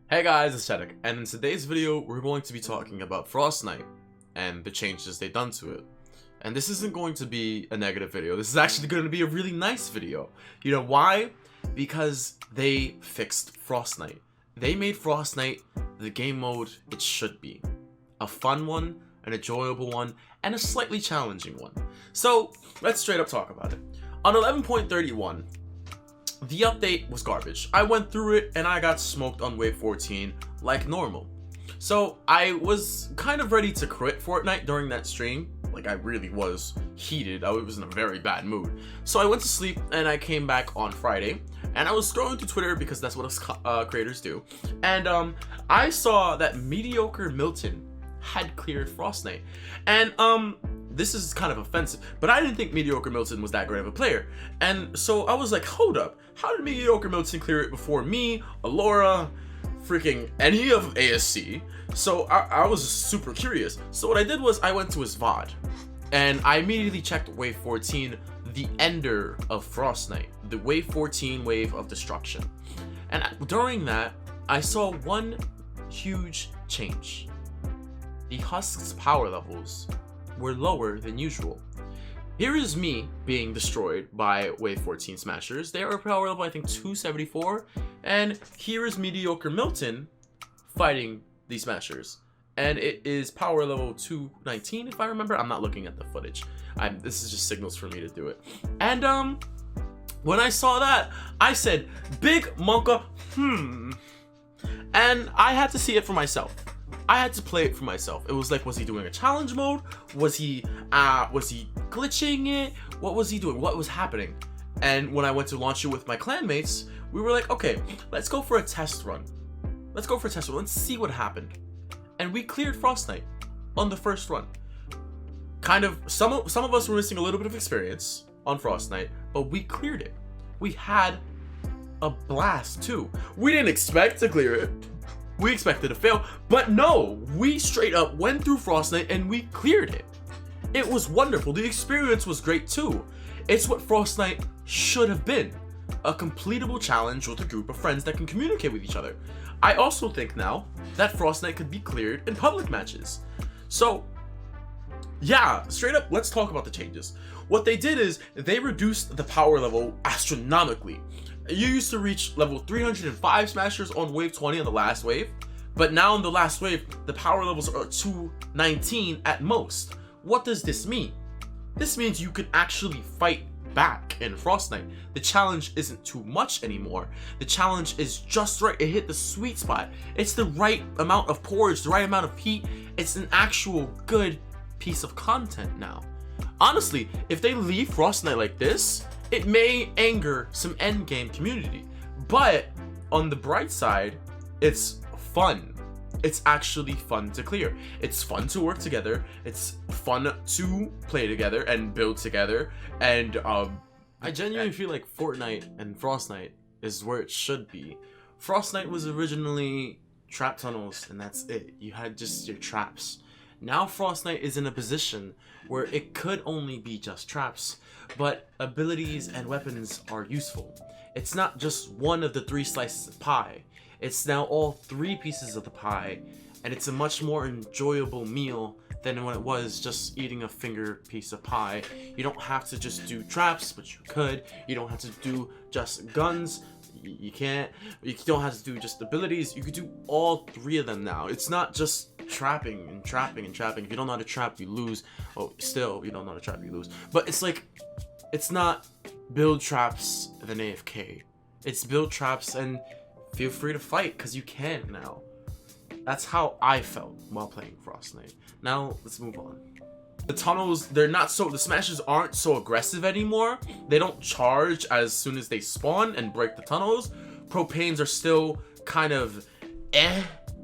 Hey guys, it's Chedic, and in today's video, we're going to be talking about Frostnite and the changes they've done to it. And this isn't going to be a negative video, this is actually going to be a really nice video. You know why? Because they fixed Frostnite. They made Frostnite the game mode it should be. A fun one, an enjoyable one, and a slightly challenging one. So, let's straight up talk about it. On 11.31, the update was garbage. I went through it and I got smoked on wave 14 like normal. So I was kind of ready to quit Fortnite during that stream. Like I really was heated. I was in a very bad mood. So I went to sleep and I came back on Friday and I was scrolling through Twitter because that's what us creators do. And I saw that Mediocre Milton had cleared Frostnite. And this is kind of offensive, but I didn't think Mediocre Milton was that great of a player. And so I was like, hold up, how did Mediocre Milton clear it before me, Alora, freaking any of ASC? So I was super curious. So what I did was I went to his VOD and I immediately checked wave 14, the ender of Frostnite, the wave 14 wave of destruction. And during that, I saw one huge change. The Husk's power levels were lower than usual. Here is me being destroyed by wave 14 smashers. They are power level I think 274, and here is Mediocre Milton fighting these smashers, and it is power level 219 if I remember. I'm not looking at the footage. This is just signals for me to do it. And when I saw that, I said, big monka, and I had to see it for myself. I had to play it for myself. It was like, was he doing a challenge mode? Was he glitching it? What was he doing? What was happening? And when I went to launch it with my clanmates, we were like, okay, let's go for a test run. Let's go for a test run. Let's see what happened. And we cleared Frostnite on the first run. Kind of, some of us were missing a little bit of experience on Frostnite, but we cleared it. We had a blast too. We didn't expect to clear it. We expected to fail, but no, we straight up went through Frostnite and we cleared it. It was wonderful. The experience was great too. It's what Frostnite should have been. A completable challenge with a group of friends that can communicate with each other. I also think now that Frostnite could be cleared in public matches. So yeah, straight up, let's talk about the changes. What they did is they reduced the power level astronomically. You used to reach level 305 smashers on wave 20 on the last wave, but now in the last wave, the power levels are 219 at most. What does this mean? This means you can actually fight back in Frostnite. The challenge isn't too much anymore. The challenge is just right. It hit the sweet spot. It's the right amount of porridge, the right amount of heat. It's an actual good piece of content now. Honestly, if they leave Frostnite like this, it may anger some endgame community, but on the bright side, it's fun. It's actually fun to clear. It's fun to work together. It's fun to play together and build together. And I genuinely feel like Fortnite and Frostnite is where it should be. Frostnite was originally trap tunnels, and that's it. You had just your traps. Now Frostnite is in a position where it could only be just traps, but abilities and weapons are useful. It's not just one of the 3 slices of pie. It's now all 3 pieces of the pie, and it's a much more enjoyable meal than when it was just eating a finger piece of pie. You don't have to just do traps, but you could. You don't have to do just guns. You can't. You don't have to do just abilities. You could do all 3 of them now. It's not just trapping and trapping and trapping. If you don't know how to trap, you lose. Oh, still, you don't know how to trap, you lose. But it's like, it's not build traps then AFK. It's build traps and feel free to fight, because you can now. That's how I felt while playing Frostnite. Now, let's move on. The tunnels, the smashers aren't so aggressive anymore. They don't charge as soon as they spawn and break the tunnels. Propanes are still kind of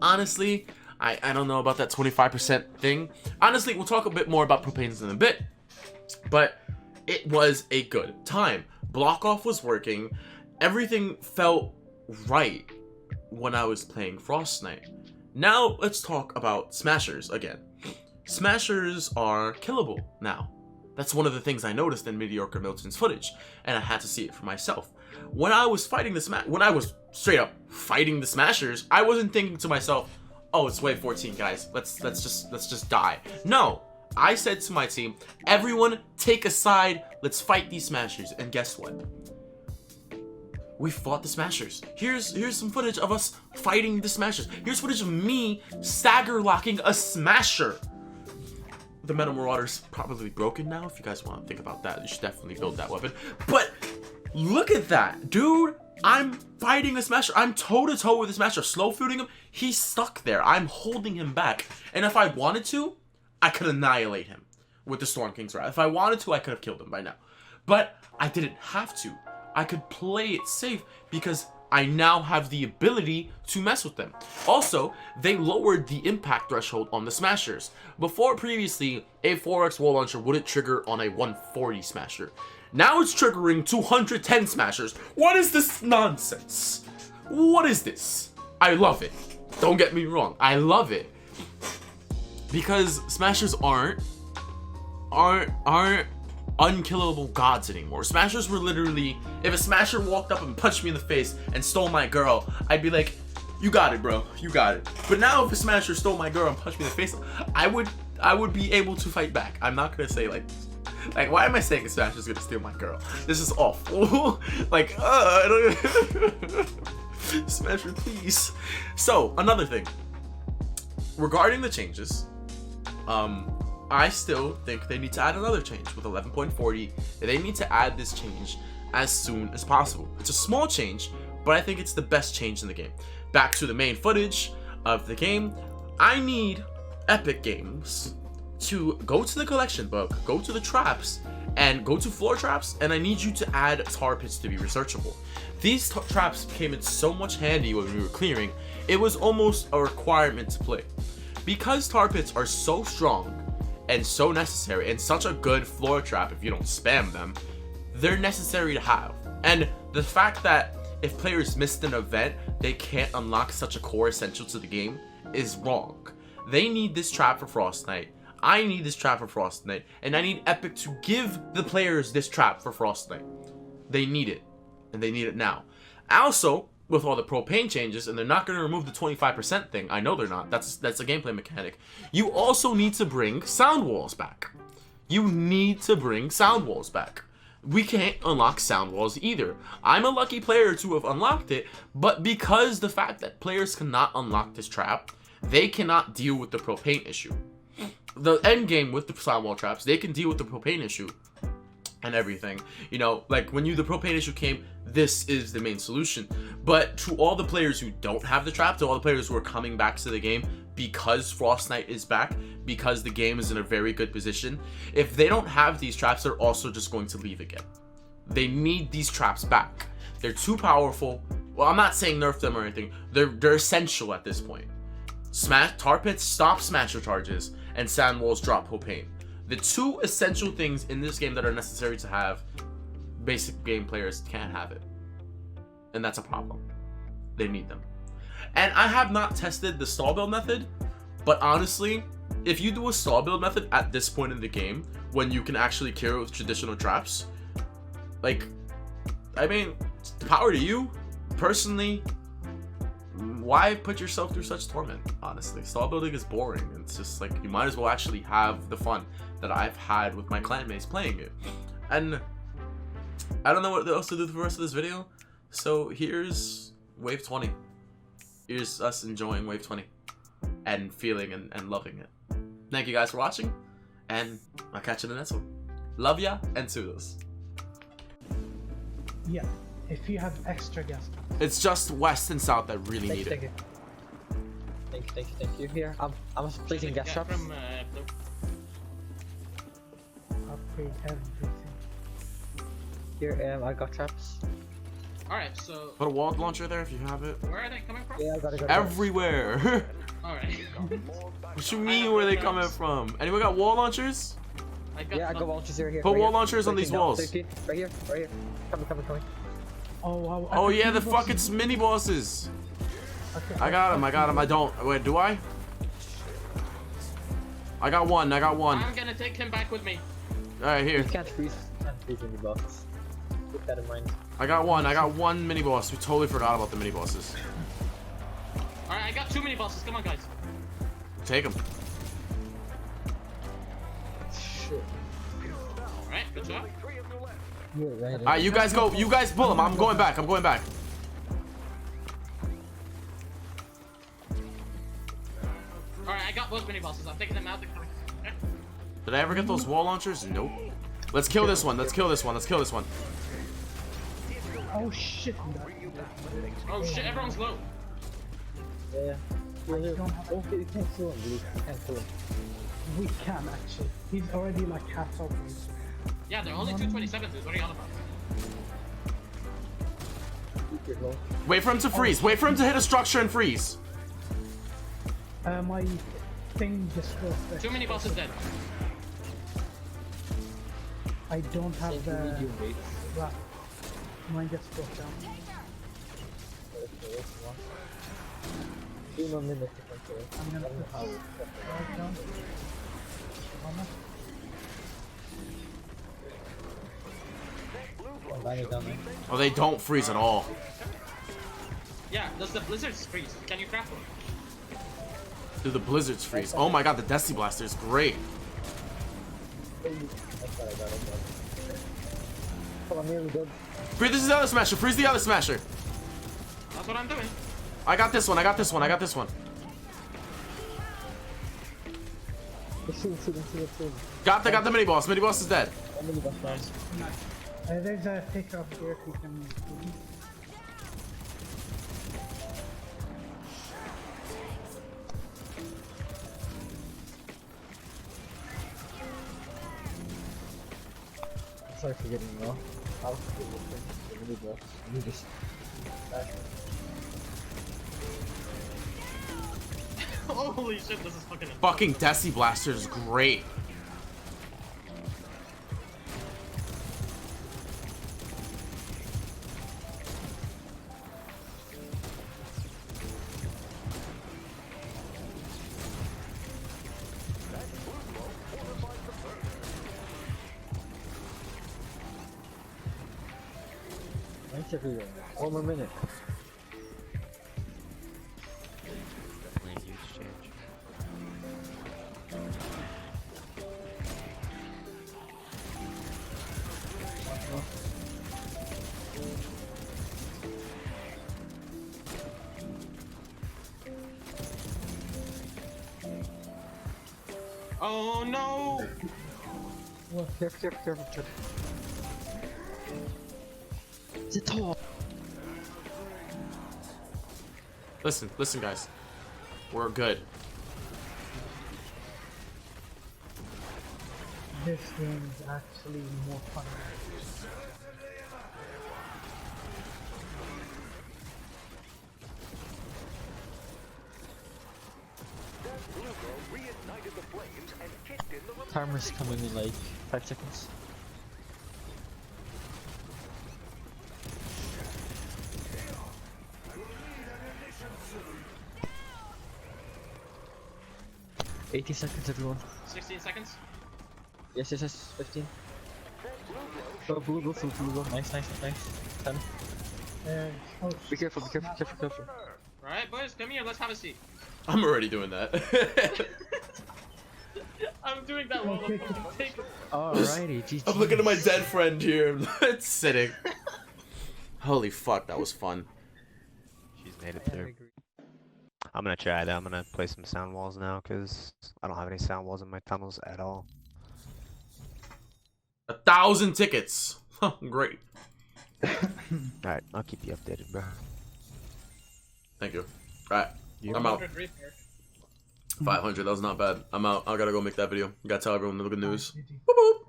honestly. I don't know about that 25% thing. Honestly, we'll talk a bit more about propanes in a bit, but it was a good time. Block off was working. Everything felt right when I was playing Frostnite. Now let's talk about smashers again. Smashers are killable now. That's one of the things I noticed in Mediocre Milton's footage, and I had to see it for myself. When I was fighting when I was straight up fighting the Smashers, I wasn't thinking to myself, oh, it's wave 14, guys. Let's just die. No, I said to my team, everyone take a side. Let's fight these Smashers. And guess what? We fought the Smashers. Here's some footage of us fighting the Smashers. Here's footage of me stagger locking a Smasher. The Metal Marauder's probably broken now. If you guys want to think about that, you should definitely build that weapon. But look at that, dude. I'm fighting a Smasher. I'm toe-to-toe with a Smasher. Slow footing him. He's stuck there. I'm holding him back. And if I wanted to, I could annihilate him with the Storm King's Wrath. If I wanted to, I could have killed him by now. But I didn't have to. I could play it safe because I now have the ability to mess with them. Also, they lowered the impact threshold on the Smashers. Before, previously, a 4x wall launcher wouldn't trigger on a 140 Smasher. Now it's triggering 210 Smashers. What is this nonsense? What is this? I love it. Don't get me wrong. I love it. Because Smashers aren't unkillable gods anymore. Smashers were literally, if a Smasher walked up and punched me in the face and stole my girl, I'd be like, you got it, bro, you got it. But now if a Smasher stole my girl and punched me in the face, I would be able to fight back. I'm not gonna say like why am I saying a Smasher's gonna steal my girl? This is awful. Like I don't Smasher, please. So another thing regarding the changes, I still think they need to add another change with 11.40. They need to add this change as soon as possible. It's a small change, but I think it's the best change in the game. Back to the main footage of the game, I need Epic Games to go to the collection book, go to the traps, and go to floor traps, and I need you to add tar pits to be researchable. These traps came in so much handy when we were clearing, it was almost a requirement to play. Because tar pits are so strong, and so necessary, and such a good floor trap if you don't spam them, they're necessary to have. And the fact that if players missed an event, they can't unlock such a core essential to the game is wrong. They need this trap for Frostnite. I need this trap for Frostnite, and I need Epic to give the players this trap for Frostnite. They need it, and they need it now. Also, with all the propane changes, and they're not going to remove the 25% thing. I know they're not. That's a gameplay mechanic. You also need to bring sound walls back. You need to bring sound walls back. We can't unlock sound walls either. I'm a lucky player to have unlocked it, but because the fact that players cannot unlock this trap, they cannot deal with the propane issue. The end game with the sound wall traps, they can deal with the propane issue and everything. You know, like when the propane issue came, this is the main solution. But to all the players who don't have the trap, to all the players who are coming back to the game because Frostnite is back, because the game is in a very good position, if they don't have these traps, they're also just going to leave again. They need these traps back. They're too powerful. Well, I'm not saying nerf them or anything. They're essential at this point. Tar pits stop Smasher charges, and sand walls drop propane. The two essential things in this game that are necessary to have, basic game players can't have it. And that's a problem. They need them. And I have not tested the stall build method, but honestly, if you do a stall build method at this point in the game, when you can actually kill it with traditional traps, like, I mean, power to you. Personally, why put yourself through such torment? Honestly, stall building is boring. It's just like, you might as well actually have the fun that I've had with my clanmates playing it. And I don't know what else to do for the rest of this video, so here's wave 20. Here's us enjoying wave 20 and feeling and loving it. Thank you guys for watching, and I'll catch you in the next one. Love ya, and toodles. Yeah, if you have extra gas. It's just west and south that really need it. Thank you. Here, I'm placing gas traps. Upgrade everything. Here, I got traps. Alright, so Put a wall launcher there if you have it. where are they coming from? Yeah, I got it. Everywhere. Alright. What you mean, where are they coming from? Anyone got wall launchers? I got Yeah, I got launchers here. Put right wall here. launchers on these Breaking down. walls. 13. Right here. Coming. Oh wow. Oh yeah, the fucking mini bosses. Okay, I got him. I don't. Wait, do I? I got one. I'm gonna take him back with me. All right, here. You can't freeze any box. Keep that in mind. I got one mini boss. We totally forgot about the mini bosses. Alright, I got 2 mini bosses. Come on, guys. Take them. Shit. Alright, good job. You're right. Alright, you guys go. You guys pull them. I'm going back. I'm going back. Alright, I got both mini bosses. I'm taking them out. Okay. Did I ever get those wall launchers? Nope. Let's kill this one. Let's kill this one. Let's kill this one. Oh shit. Oh shit, everyone's low. Yeah. don't have- Okay, you can't kill him, dude. You can't kill him. We can actually. He's already like half over. Yeah, they're only 227, dude. What are you on about? Keep your low. Wait for him to freeze. Wait for him to hit a structure and freeze. My thing just broke. 2 mini bosses dead. I don't have Save the. medium weight. Right. Mine just broke down. 2 more minutes to control. I'm gonna put How? right down. Mama. Land it down there. Oh, they don't freeze at all. Yeah, does the blizzards freeze? Can you craft one? Do the blizzards freeze? Oh my god, the Desi Blaster is great. That's what I got. Come on, nearly dead. Freeze the other smasher. Freeze the other smasher. That's what I'm doing. I got this one. I got this one. I got this one. Shoot. Got the mini boss. Mini boss is dead. I'm really bust down. There's a pick up here if you can. Sorry for getting you off. I'll forget this thing. It's really bad. You just. Holy shit, this is fucking. Fucking Desi Blaster is great. Thanks everyone. 1 more minute. Land use change. Oh no! Careful. It's a top. Listen, guys. We're good. This game is actually more fun. Timer's coming in like 5 seconds. $80 seconds, everyone. 16 seconds. Yes. 15. Blue go. Nice. 10. Oh, Be careful. Alright, boys, come here. Let's have a seat. I'm already doing that. I'm doing that while I'm take. Alrighty, GG. I'm looking at my dead friend here. It's sitting. Holy fuck, that was fun. She's made it through. I'm gonna try that. I'm gonna play some sound walls now because I don't have any sound walls in my tunnels at all. 1,000 tickets. Great. Alright, I'll keep you updated, bro. Thank you. Alright, I'm out. 100 repair. 500, that was not bad. I'm out. I gotta go make that video. Gotta tell everyone the good news. GG. Boop boop.